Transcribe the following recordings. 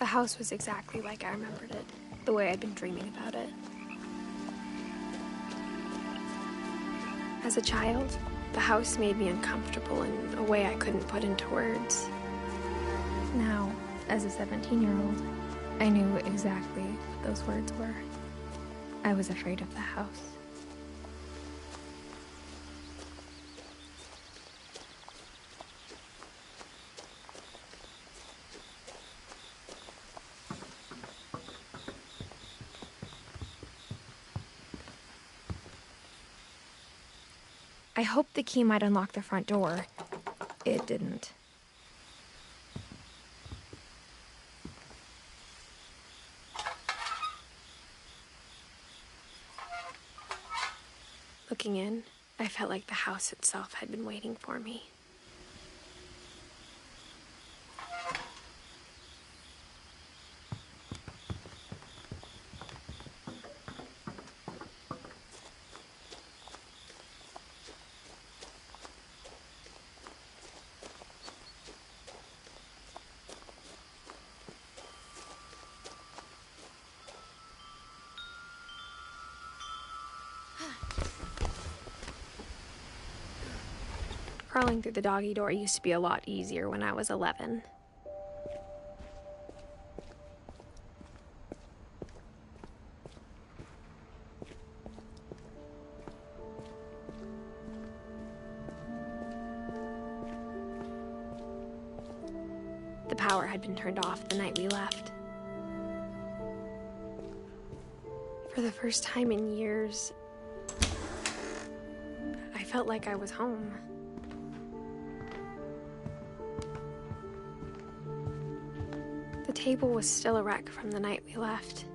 The house was exactly like I remembered it, the way I'd been dreaming about it. As a child, the house made me uncomfortable in a way I couldn't put into words. Now, as a 17-year-old, I knew exactly what those words were. I was afraid of the house. I hoped the key might unlock the front door. It didn't. Looking in, I felt like the house itself had been waiting for me. Crawling through the doggy door used to be a lot easier when I was 11. The power had been turned off the night we left. For the first time in years, I felt like I was home. The table was still a wreck from the night we left.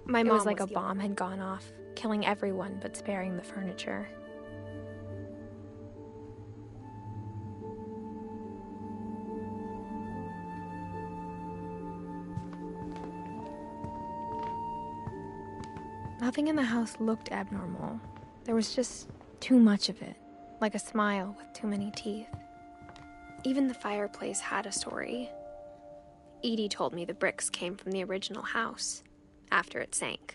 My mom was like a bomb had gone off, killing everyone but sparing the furniture. Nothing in the house looked abnormal. There was just too much of it, like a smile with too many teeth. Even the fireplace had a story. Edie told me the bricks came from the original house, after it sank.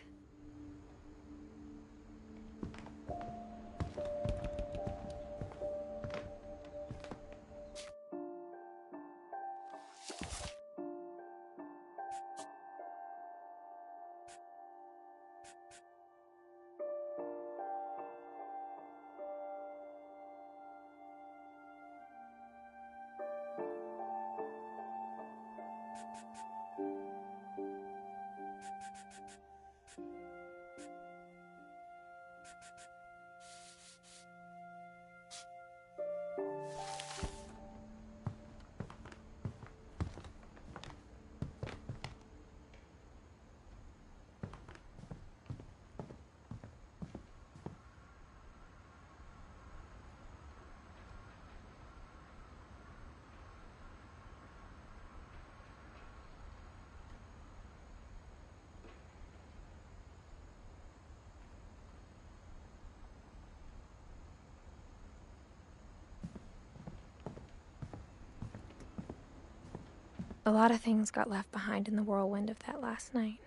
A lot of things got left behind in the whirlwind of that last night.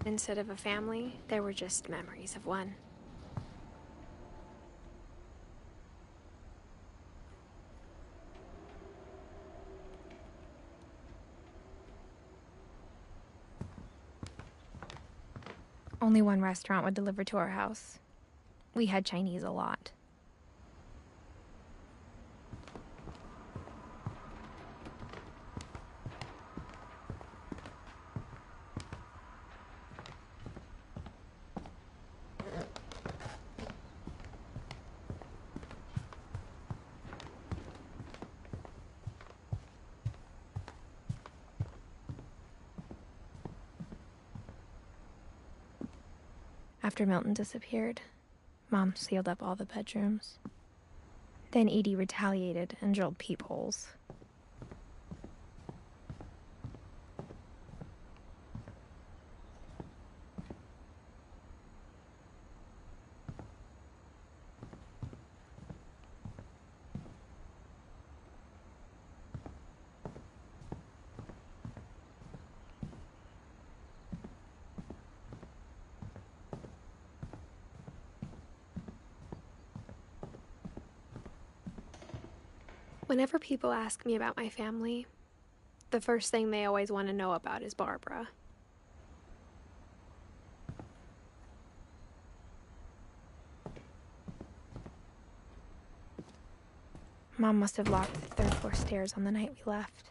Instead of a family, there were just memories of one. Only one restaurant would deliver to our house. We had Chinese a lot. After Milton disappeared, Mom sealed up all the bedrooms. Then Edie retaliated and drilled peepholes. Whenever people ask me about my family, the first thing they always want to know about is Barbara. Mom must have locked the third floor stairs on the night we left.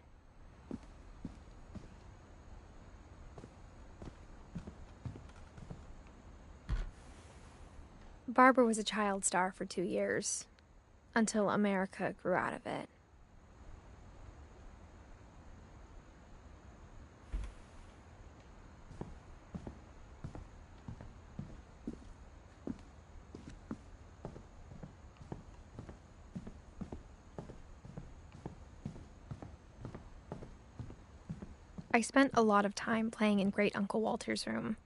Barbara was a child star for 2 years, until America grew out of it. I spent a lot of time playing in Great Uncle Walter's room.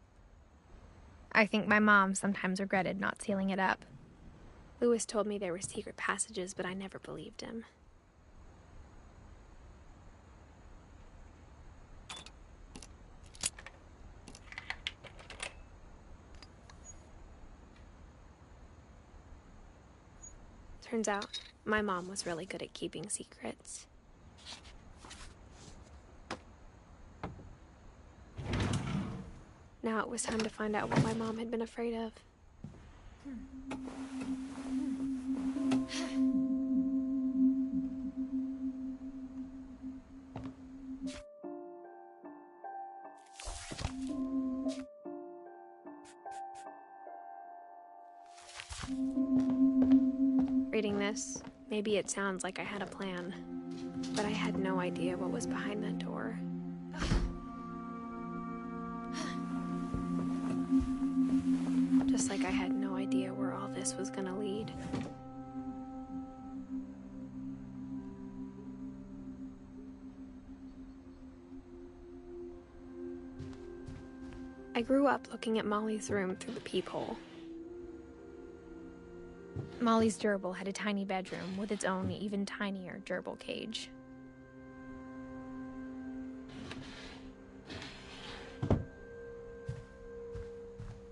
I think my mom sometimes regretted not sealing it up. Louis told me there were secret passages, but I never believed him. Turns out, my mom was really good at keeping secrets. Now it was time to find out what my mom had been afraid of. Reading this, maybe it sounds like I had a plan, but I had no idea what was behind that door. Just like I had no idea where all this was gonna lead. I grew up looking at Molly's room through the peephole. Molly's gerbil had a tiny bedroom with its own even tinier gerbil cage.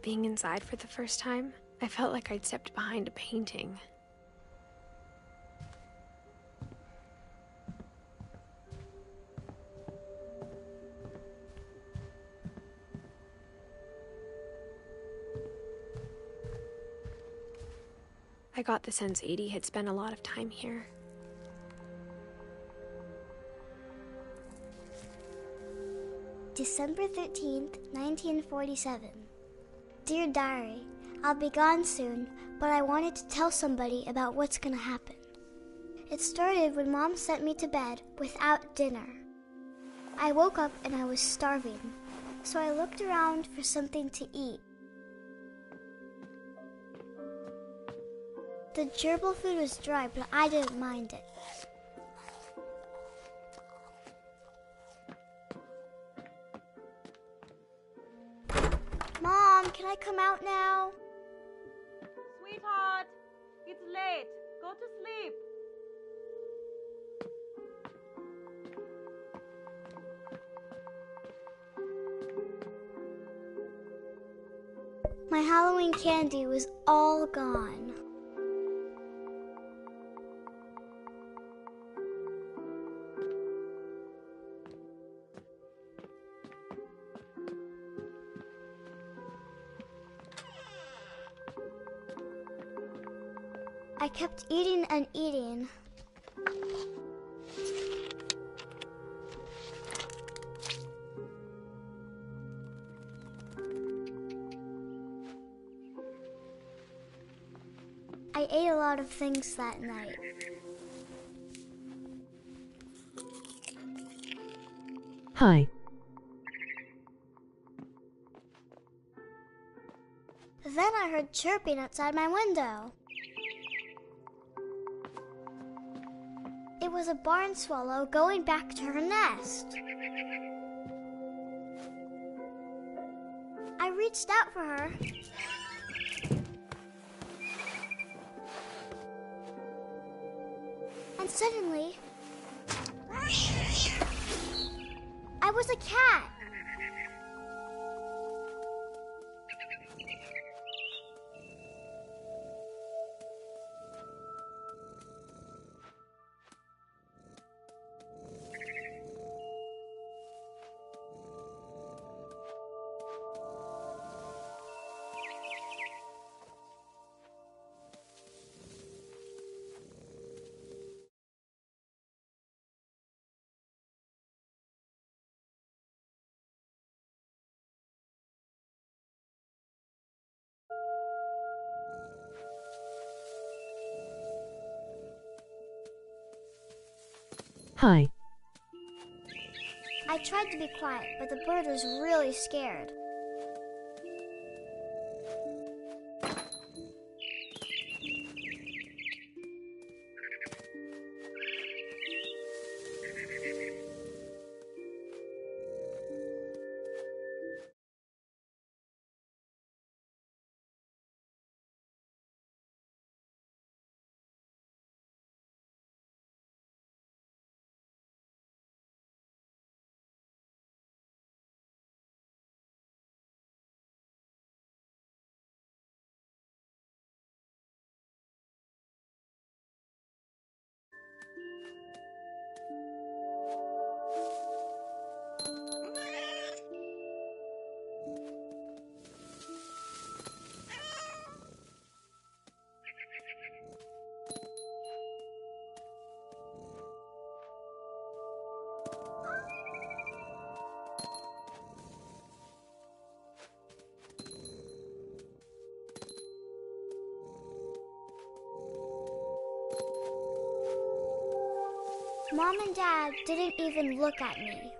Being inside for the first time, I felt like I'd stepped behind a painting. I got the sense Edie had spent a lot of time here. December 13th, 1947. Dear Diary, I'll be gone soon, but I wanted to tell somebody about what's gonna happen. It started when Mom sent me to bed without dinner. I woke up and I was starving, so I looked around for something to eat. The gerbil food was dry, but I didn't mind it. Mom, can I come out now? Sweetheart, it's late. Go to sleep. My Halloween candy was all gone. I kept eating and eating. I ate a lot of things that night. Hi. Then I heard chirping outside my window. It was a barn swallow going back to her nest. I reached out for her. And suddenly, I was a cat. Hi. I tried to be quiet, but the bird was really scared. Mom and Dad didn't even look at me.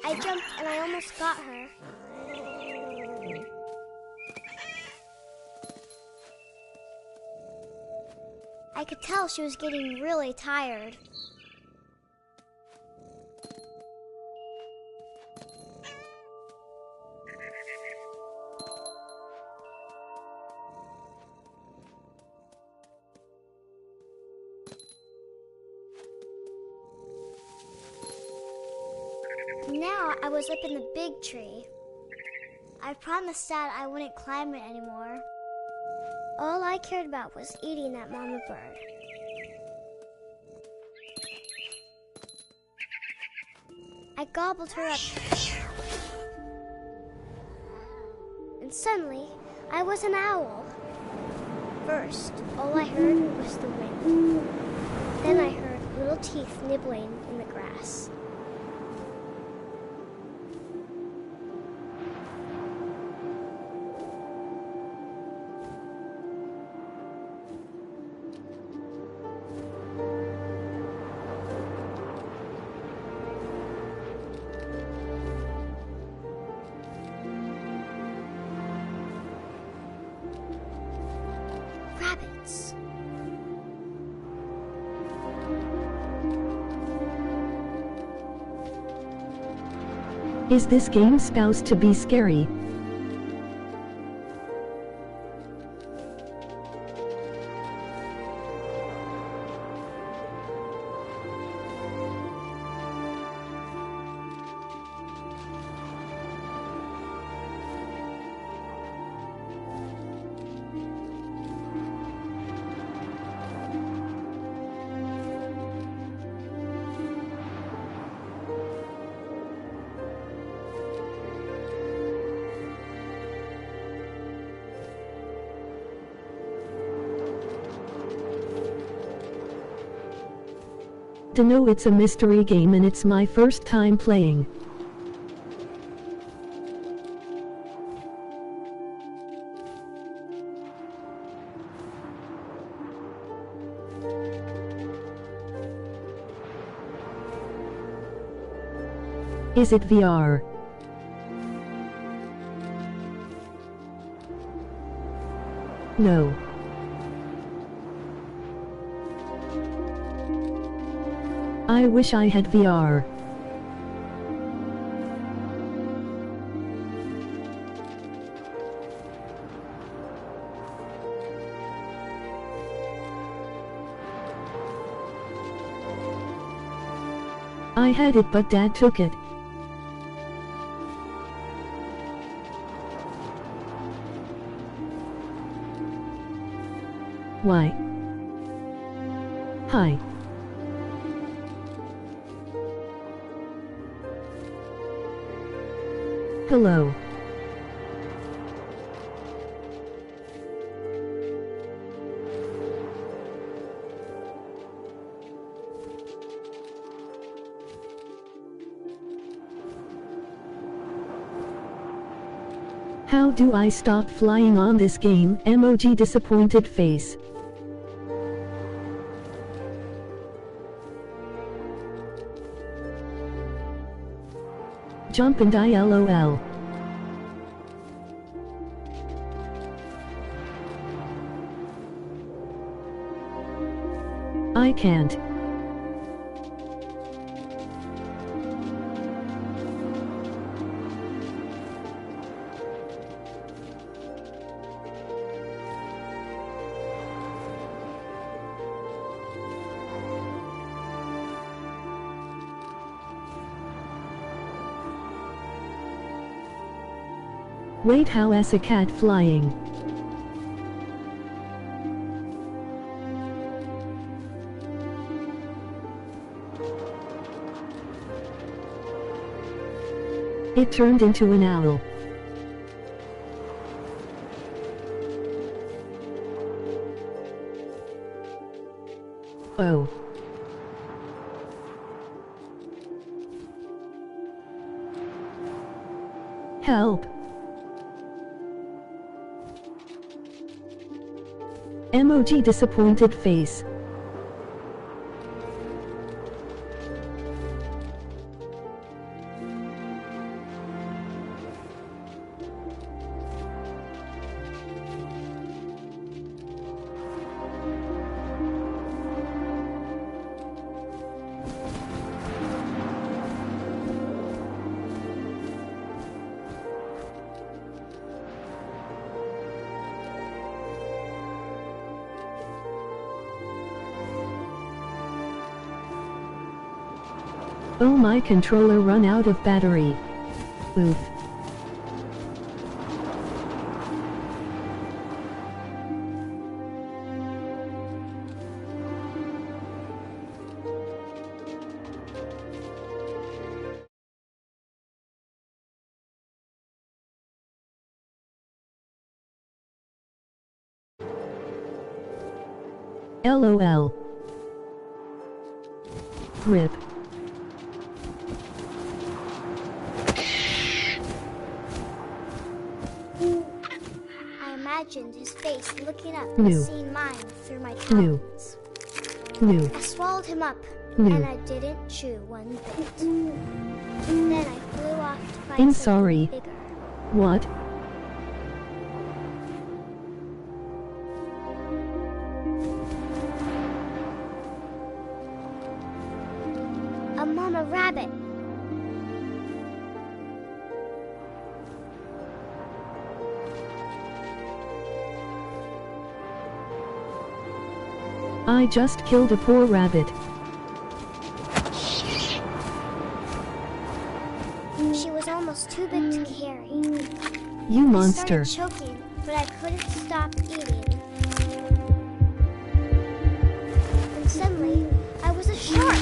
I jumped and I almost got her. I could tell she was getting really tired. Now I was up in the big tree. I promised Dad I wouldn't climb it anymore. All I cared about was eating that mama bird. I gobbled her up. And suddenly, I was an owl. First, all I heard was the wind. Then I heard little teeth nibbling in the grass. Rabbits. Is this game supposed to be scary? Dunno, it's a mystery game and it's my first time playing. Is it VR? No. I wish I had VR. I had it, but Dad took it. Why? Hi. Hello. How do I stop flying on this game? Emoji disappointed face. Jump and die LOL. I can't. Wait, how is a cat flying? It turned into an owl. Oh. Help. Emoji disappointed face. Oh, my controller run out of battery. Oof. LOL. RIP. I imagined his face looking up No. and seeing mine through my talons. No. I swallowed him up, No. and I didn't chew one bit. Then I flew off to find I'm something sorry. bigger. What? A mama rabbit. I just killed a poor rabbit. She was almost too big to carry. You monster. I started choking, but I couldn't stop eating. And suddenly, I was a shark.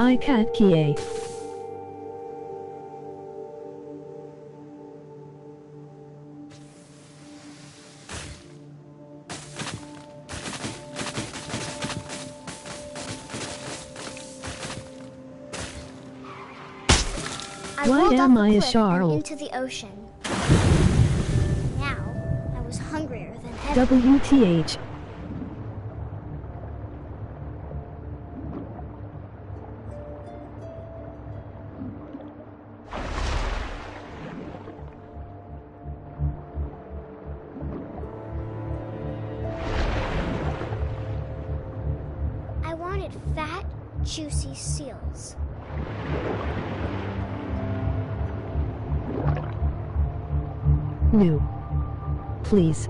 I cat kie. Why am I a shark? Into the ocean. Now, I was hungrier than ever. WTH. I wanted fat, juicy seals. No. Please.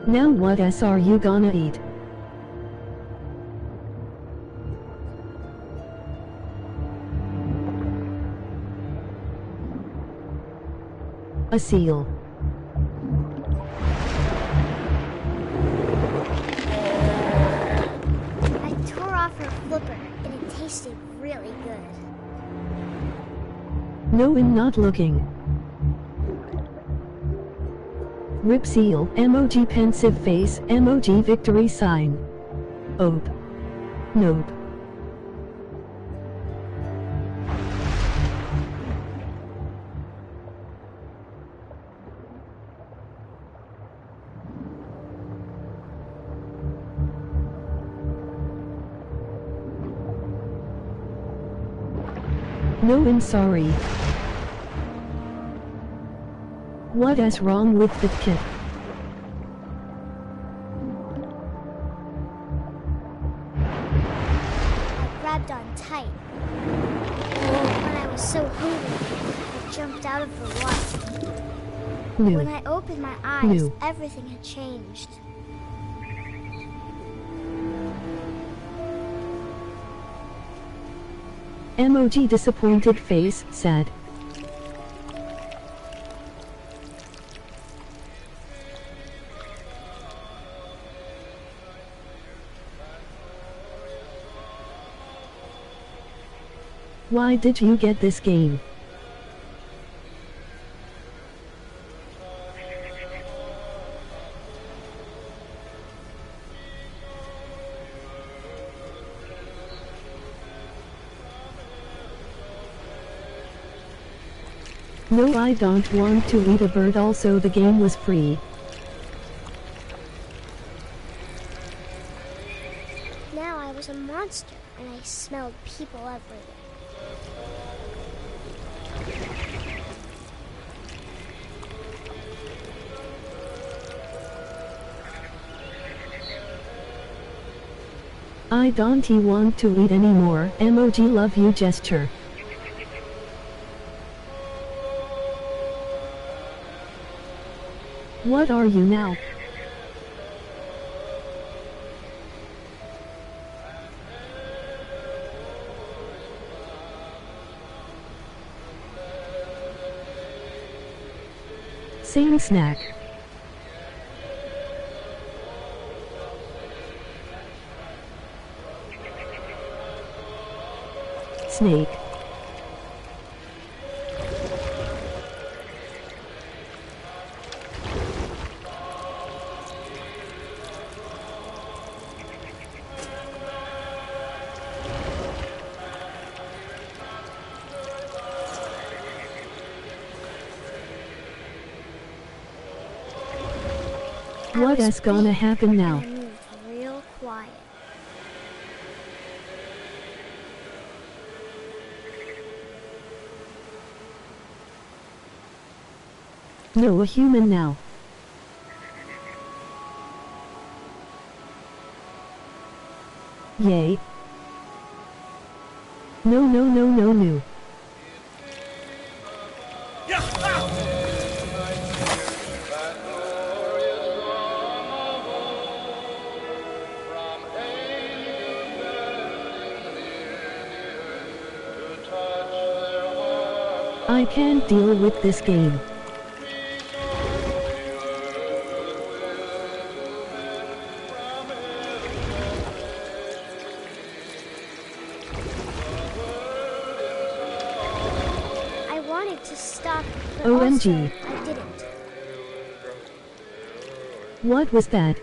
Now what else are you gonna eat? A seal. I tore off her flipper and it tasted really good. No, I'm not looking. Rip seal, emoji pensive face, emoji victory sign. Ope. Nope. No, I'm sorry. What is wrong with the kid? I grabbed on tight. When I was so hungry, I jumped out of the water. No. When I opened my eyes, No. everything had changed. Emoji disappointed face, sad. Why did you get this game? No, I don't want to eat a bird. Also, the game was free. Now I was a monster and I smelled people everywhere. I don't want to eat anymore. Emoji love you gesture. What are you now? Same snack. Snake. What is gonna happen now? I moved real No, a human now. Yay. No, no, no, no, no. I can't deal with this game. I wanted to stop, but OMG. also I didn't. What was that?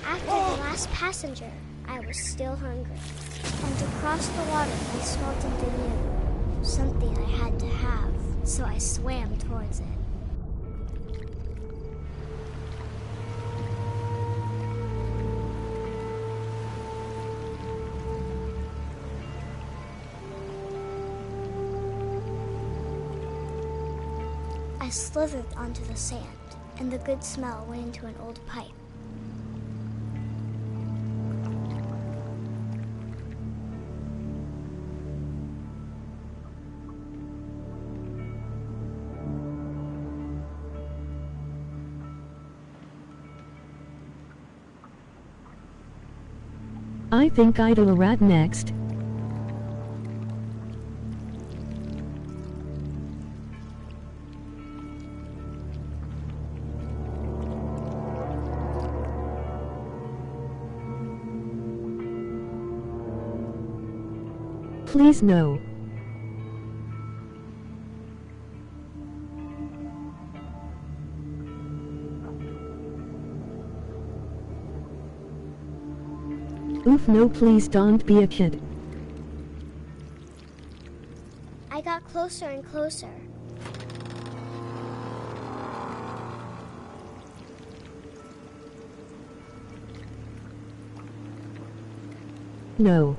After the last passenger, I was still hungry. And to cross the water, I smelled something new. Something I had to have, so I swam towards it. I slithered onto the sand, and the good smell went into an old pipe. I think I'd a rat next. Please no. Oof, no, please don't be a kid. I got closer and closer. No.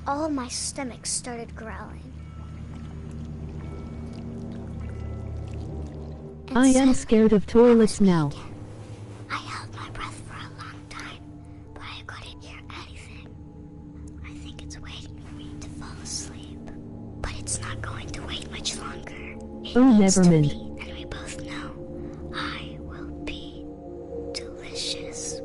All of my stomach started growling. And I am suddenly, scared of toilets now. I held my breath for a long time, but I couldn't hear anything. I think it's waiting for me to fall asleep. But it's not going to wait much longer. It Oh, needs never to mind. be, and we both know I will be delicious.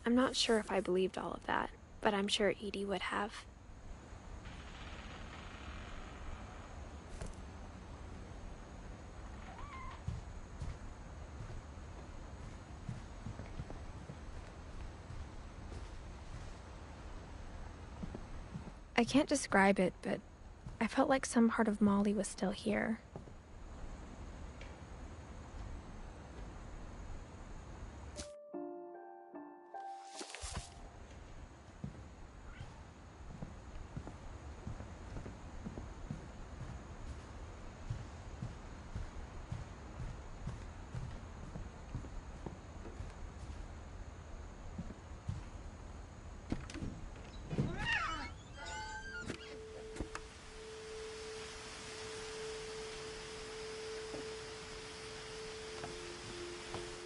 I'm not sure if I believed all of that, but I'm sure Edie would have. I can't describe it, but I felt like some part of Molly was still here.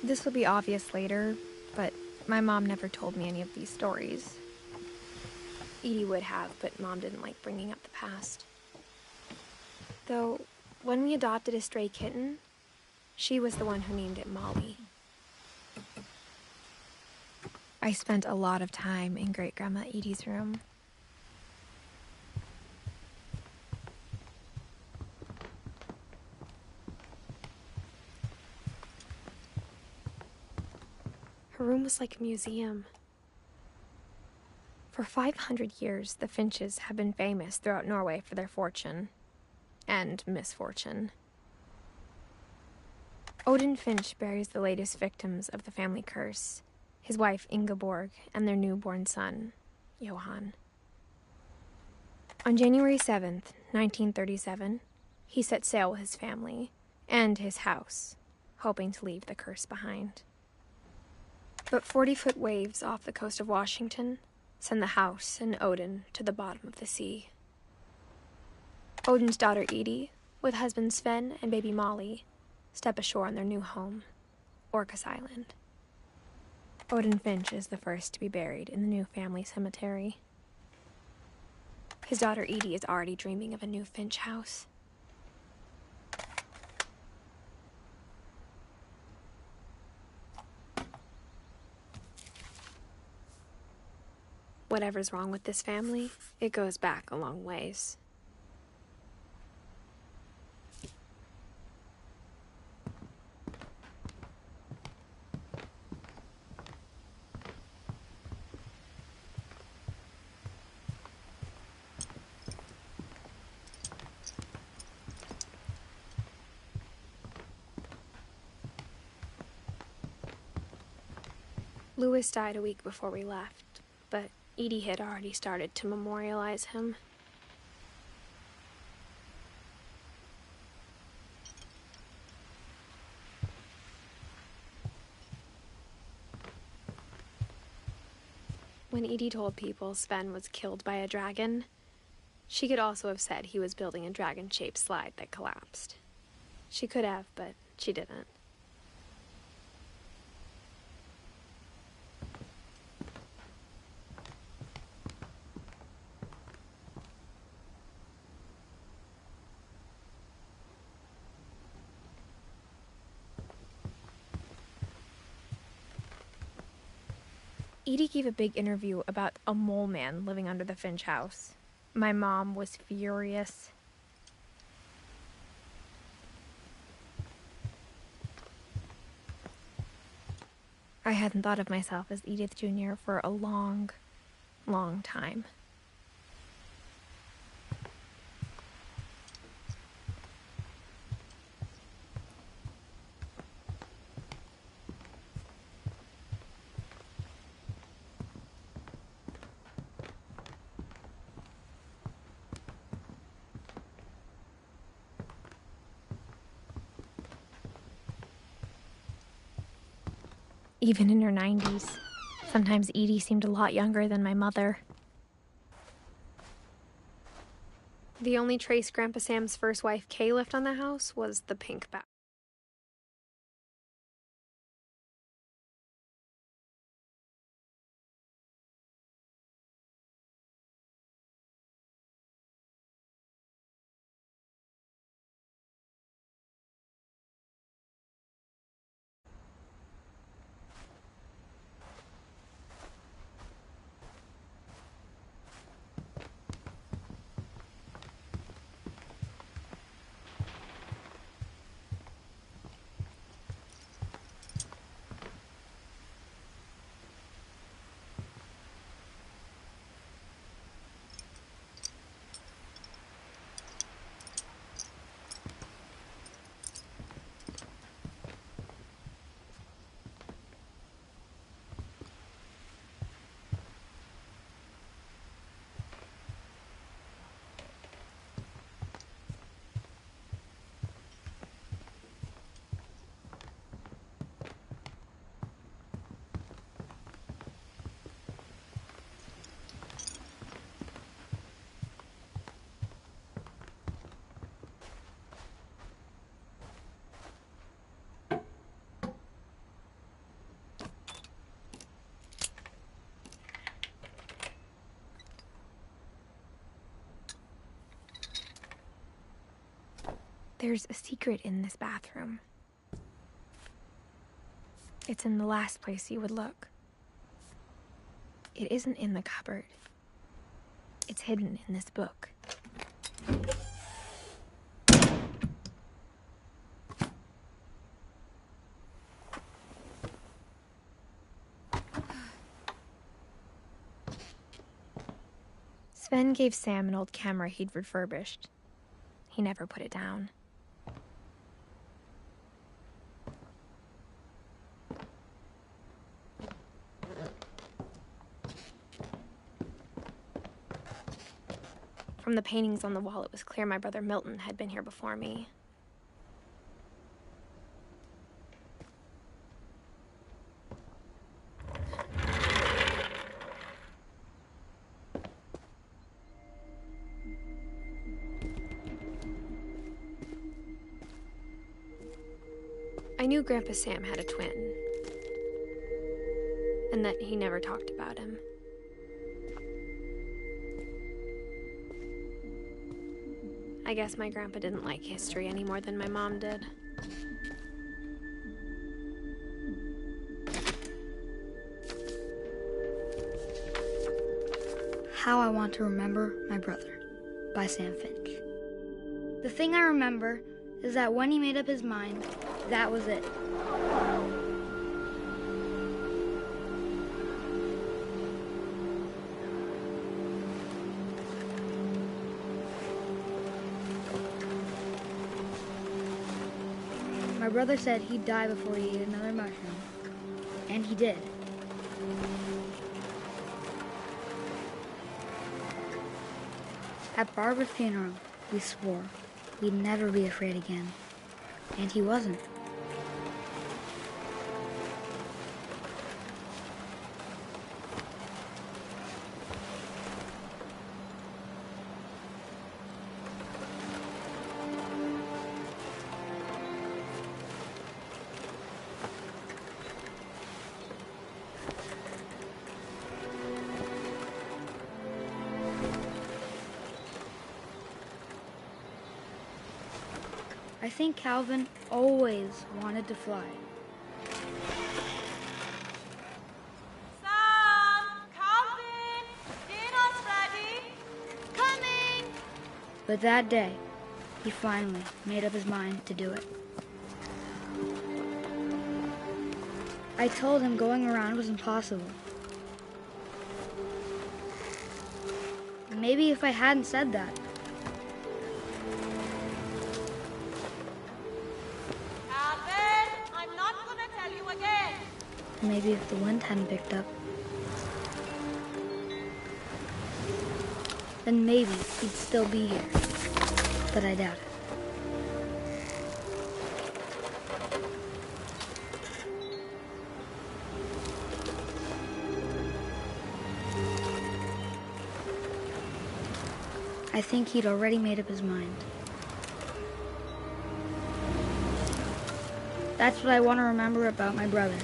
This will be obvious later, but my mom never told me any of these stories. Edie would have, but Mom didn't like bringing up the past. Though, when we adopted a stray kitten, she was the one who named it Molly. I spent a lot of time in Great-Grandma Edie's room. Her room was like a museum. For 500 years, the Finches have been famous throughout Norway for their fortune and misfortune. Odin Finch buries the latest victims of the family curse, his wife Ingeborg and their newborn son, Johan. On January 7th, 1937, he set sail with his family and his house, hoping to leave the curse behind. But 40-foot waves off the coast of Washington send the house and Odin to the bottom of the sea. Odin's daughter Edie, with husband Sven and baby Molly, step ashore on their new home, Orcas Island. Odin Finch is the first to be buried in the new family cemetery. His daughter Edie is already dreaming of a new Finch house. Whatever's wrong with this family, it goes back a long ways. Louis died a week before we left, but Edie had already started to memorialize him. When Edie told people Sven was killed by a dragon, she could also have said he was building a dragon-shaped slide that collapsed. She could have, but she didn't. Edie gave a big interview about a mole man living under the Finch house. My mom was furious. I hadn't thought of myself as Edith Jr. for a long, long time. Even in her 90s. Sometimes Edie seemed a lot younger than my mother. The only trace Grandpa Sam's first wife, Kay, left on the house was the pink bat. There's a secret in this bathroom. It's in the last place you would look. It isn't in the cupboard. It's hidden in this book. Sven gave Sam an old camera he'd refurbished. He never put it down. From the paintings on the wall, it was clear my brother Milton had been here before me. I knew Grandpa Sam had a twin, and that he never talked about him. I guess my grandpa didn't like history any more than my mom did. How I Want to Remember My Brother by Sam Finch. The thing I remember is that when he made up his mind, that was it. My brother said he'd die before he ate another mushroom, and he did. At Barbara's funeral, we swore we'd never be afraid again, and he wasn't. I think Calvin always wanted to fly. Sam! Calvin! Dinner's ready! Coming! But that day, he finally made up his mind to do it. I told him going around was impossible. Maybe if I hadn't said that, maybe if the wind hadn't picked up, then maybe he'd still be here. But I doubt it. I think he'd already made up his mind. That's what I want to remember about my brother.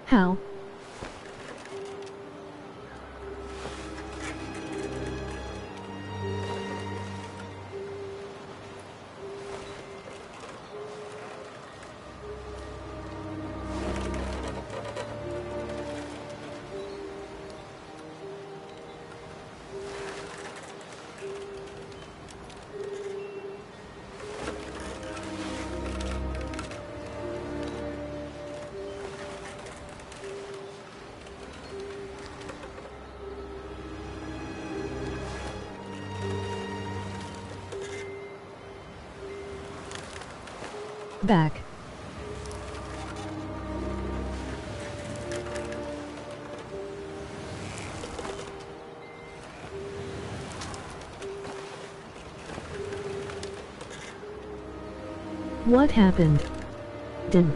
How? back. What happened? Didn't.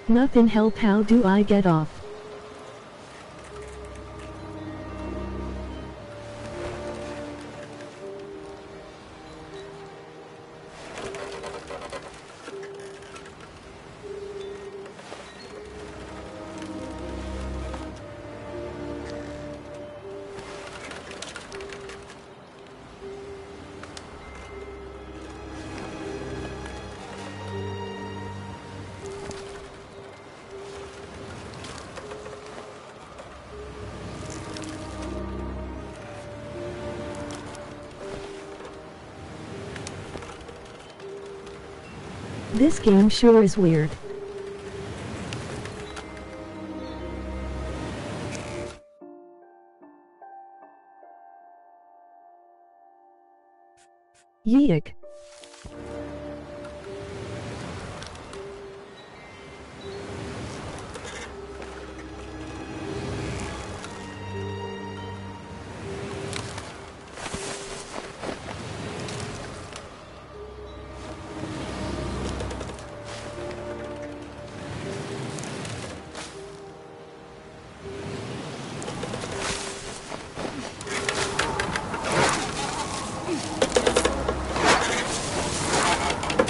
Nothing. Help. How do I get off? This game sure is weird. Yeek.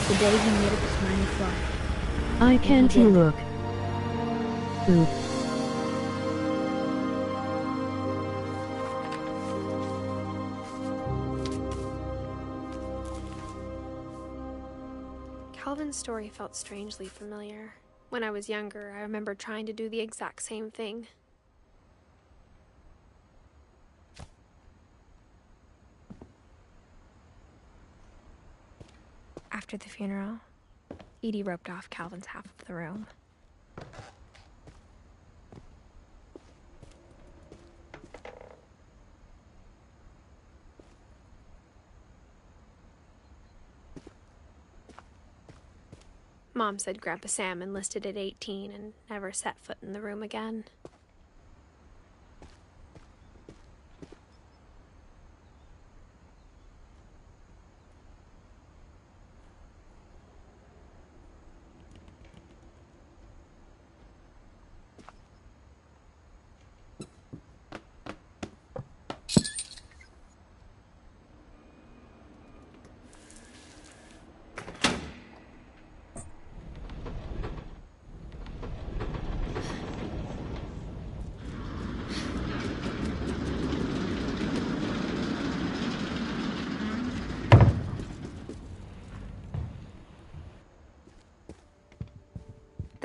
The day he made up his mind to fly. I can't he did. look. Oop. Calvin's story felt strangely familiar. When I was younger, I remember trying to do the exact same thing. After the funeral, Edie roped off Calvin's half of the room. Mom said Grandpa Sam enlisted at 18 and never set foot in the room again.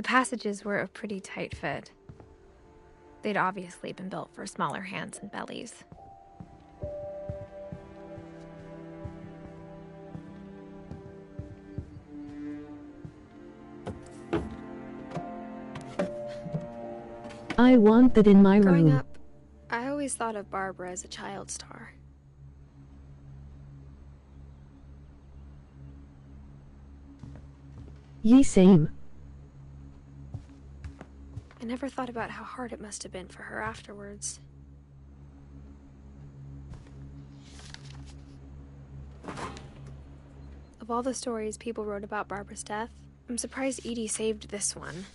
The passages were a pretty tight fit. They'd obviously been built for smaller hands and bellies. I want that in my Growing room. up, I always thought of Barbara as a child star. Ye same. I never thought about how hard it must have been for her afterwards. Of all the stories people wrote about Barbara's death, I'm surprised Edie saved this one.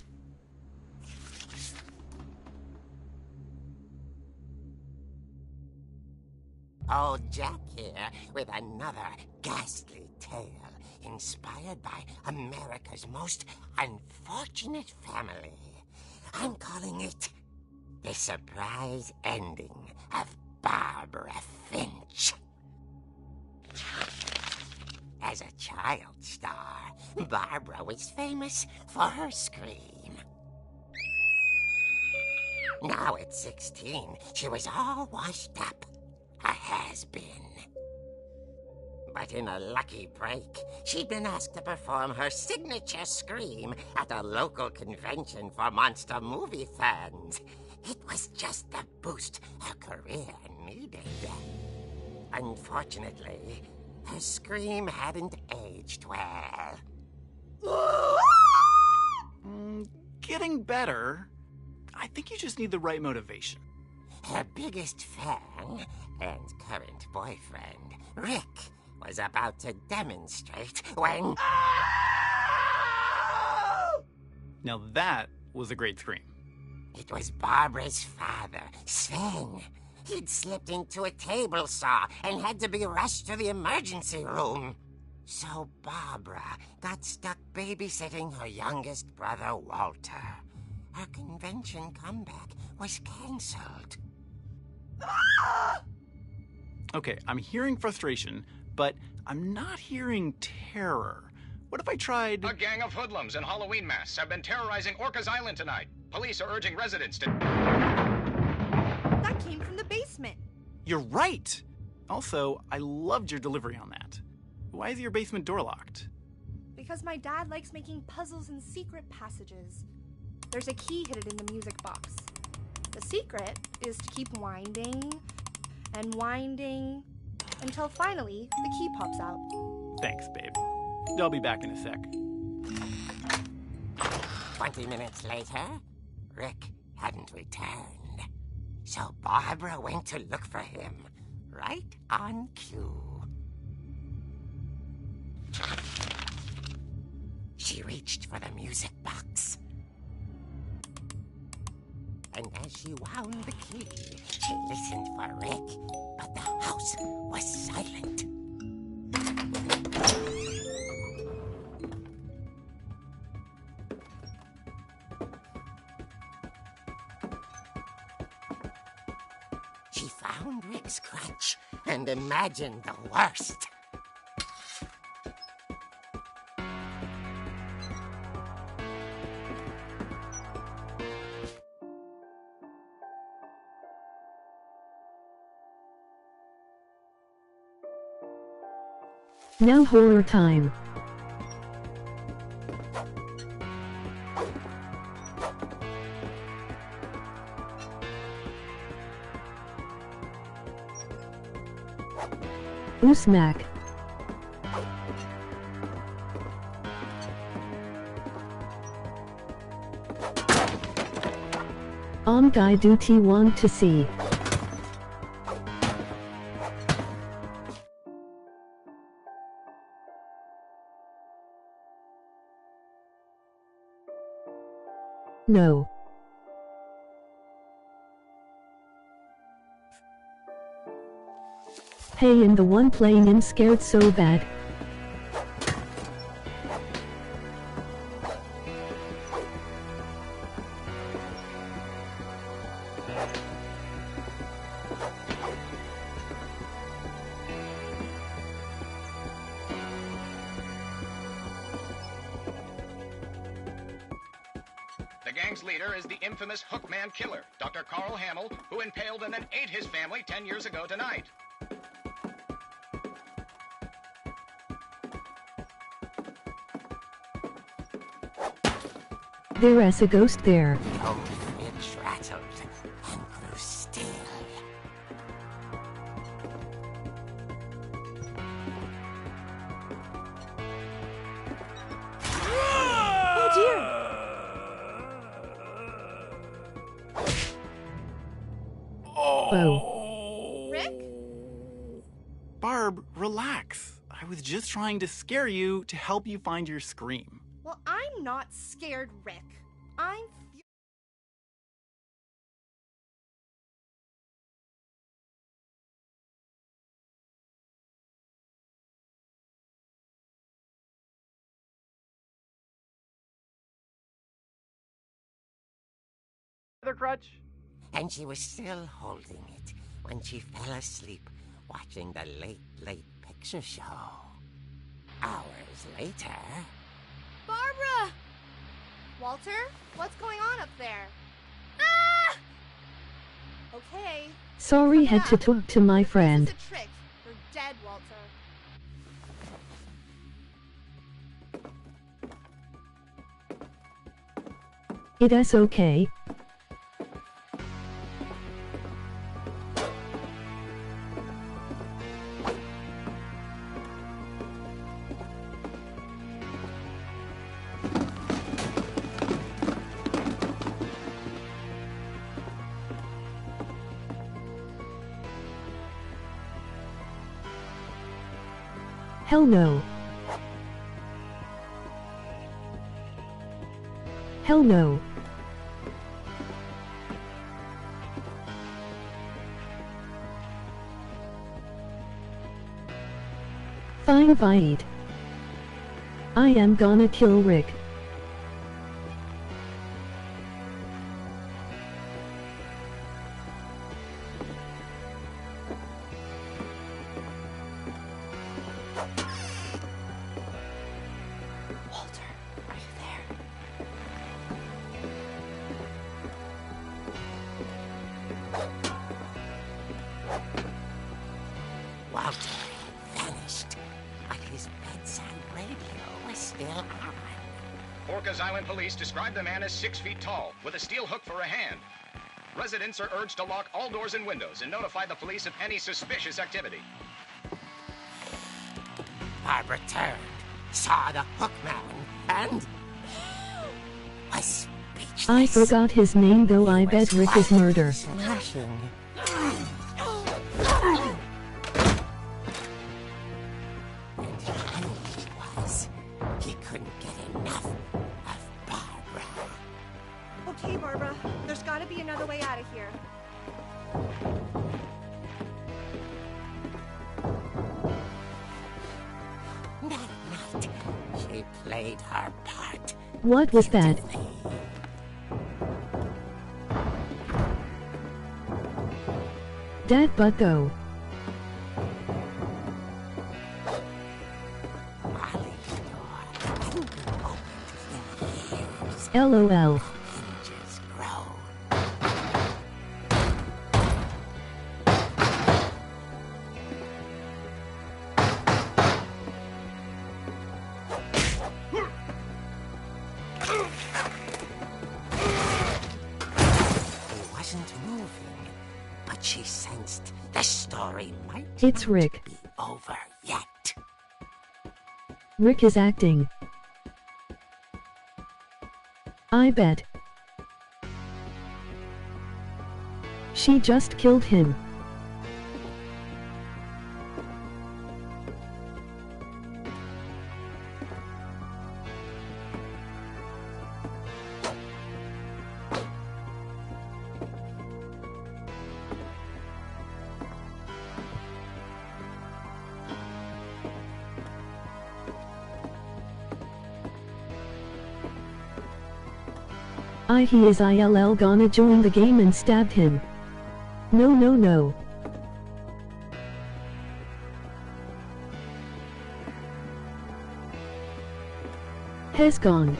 Old Jack here with another ghastly tale inspired by America's most unfortunate family. I'm calling it The Surprise Ending of Barbara Finch. As a child star, Barbara was famous for her scream. Now at 16, she was all washed up. A has-been. But in a lucky break, she'd been asked to perform her signature scream at a local convention for monster movie fans. It was just the boost her career needed. Unfortunately, her scream hadn't aged well. Getting better. I think you just need the right motivation. Her biggest fan and current boyfriend, Rick, was about to demonstrate when... Now that was a great scream. It was Barbara's father, Sven. He'd slipped into a table saw and had to be rushed to the emergency room. So Barbara got stuck babysitting her youngest brother, Walter. Her convention comeback was cancelled. Okay, I'm hearing frustration, but I'm not hearing terror. What if I tried... A gang of hoodlums in Halloween masks have been terrorizing Orcas Island tonight. Police are urging residents to... That came from the basement. You're right! Also, I loved your delivery on that. Why is your basement door locked? Because my dad likes making puzzles and secret passages. There's a key hidden in the music box. The secret is to keep winding and winding until finally the key pops out. Thanks, babe. I'll be back in a sec. 20 minutes later, Rick hadn't returned. So Barbara went to look for him, right on cue. She reached for the music box. And as she wound the key, she listened for Rick, but the house was silent. She found Rick's crutch and imagined the worst. Now horror time. Usmac. Guy duty want to see. No. Hey, and the one playing in scared so bad. The gang's leader is the infamous Hookman killer, Dr. Carl Hamill, who impaled and then ate his family 10 years ago tonight. There's a ghost there. The old fridge rattled and grew still. Oh dear! Oh. Rick? Barb, relax. I was just trying to scare you to help you find your scream. Well, I'm not scared, Rick. I'm Other crutch? And she was still holding it when she fell asleep watching the late picture show. Hours later... Barbara! Walter, what's going on up there? Ah! Okay. Sorry, come had to back. talk to my friend. This is a trick. You're dead, Walter. It is okay. Hell no. Hell no. Fine, Vite. I am gonna kill Rick. Walter, are you there? Walter vanished, but his bedside radio was still on. Orcas Island police describe the man as 6 feet tall, with a steel hook for a hand. Residents are urged to lock all doors and windows and notify the police of any suspicious activity. Barbara turned, saw the hook man, and was speechless. I forgot his name though. I bet Rick is murder. Smashing. And he knew he was. He couldn't get enough of Barbara. Okay, Barbara, there's gotta be another way out of here. That night, she played her part. What was that? Dad, but though. Molly's door hadn't been opened in years. LOL. Hinges grow. He wasn't moving, but she sensed the story might It's not Rick. be over yet. Rick is acting. I bet. She just killed him. He is ILL gonna join the game and stab him. No, no, no. Has gone.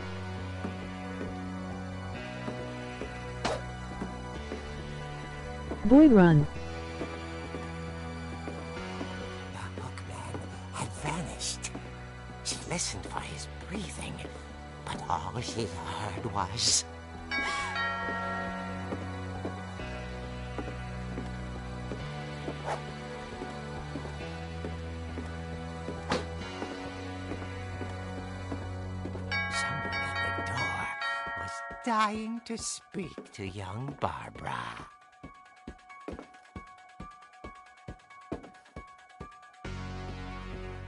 Boy, run. The hookman had vanished. She listened for his breathing, but all she heard was... Someone at the door was dying to speak to young Barbara.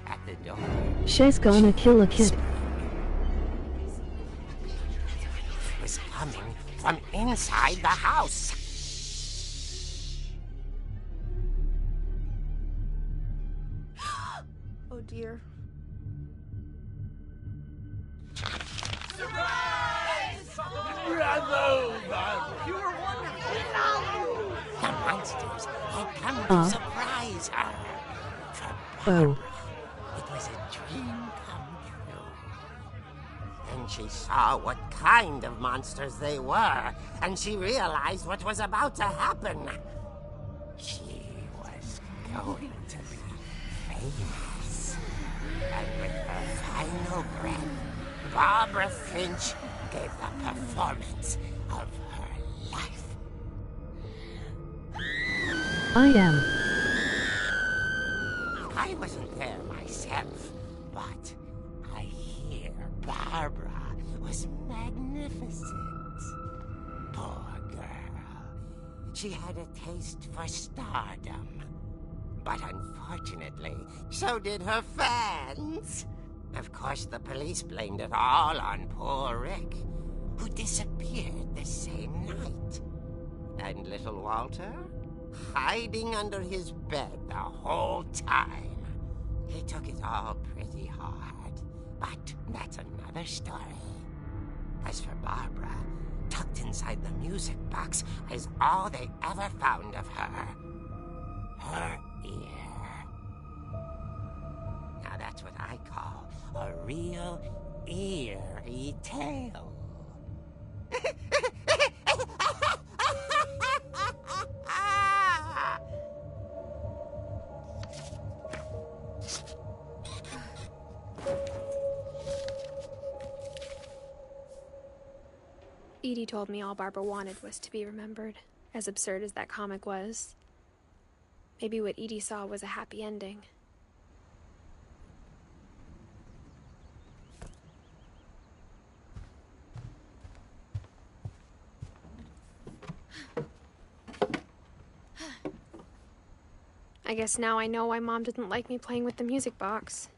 At the door, She's gonna kill a kid. was coming from inside the house. Oh dear. The monsters had come to surprise her. For Oh. Barbara, it was a dream come true. Then she saw what kind of monsters they were, and she realized what was about to happen. She was going to be famous. And with her final breath, Barbara Finch gave the performance of her life. I am. I wasn't there myself, but I hear Barbara was magnificent. Poor girl. She had a taste for stardom. But unfortunately, so did her fans. Of course, the police blamed it all on poor Rick, who disappeared the same night. And little Walter? Hiding under his bed the whole time. He took it all pretty hard, but that's another story. As for Barbara, tucked inside the music box is all they ever found of her. Her ear. Now that's what I call a real eerie tale. Edie told me all Barbara wanted was to be remembered, as absurd as that comic was. Maybe what Edie saw was a happy ending. I guess now I know why Mom didn't like me playing with the music box.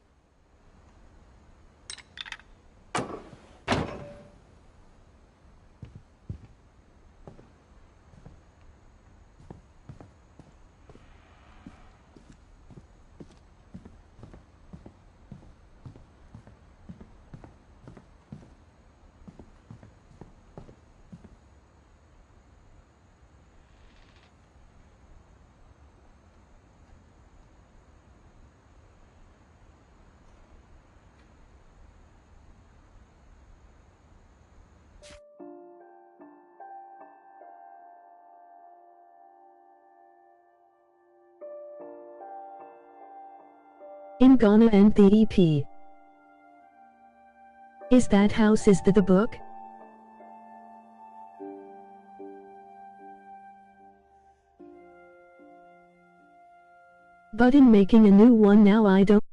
I'm gonna end the EP. Is that house is the book? But in making a new one now I don't